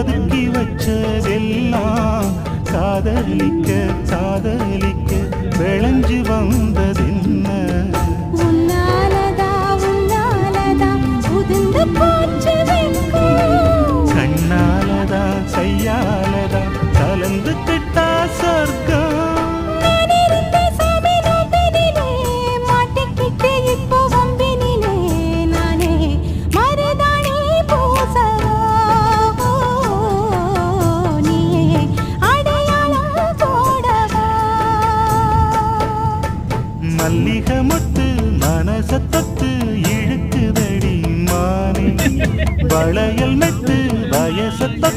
பதுக்கி வச்சதெல்லாம் காதலிக்க காதலிக்க விளைஞ்சு வந்ததென்ன உன்னாலதா உன்னாலதா உதிர்ந்து போச்சு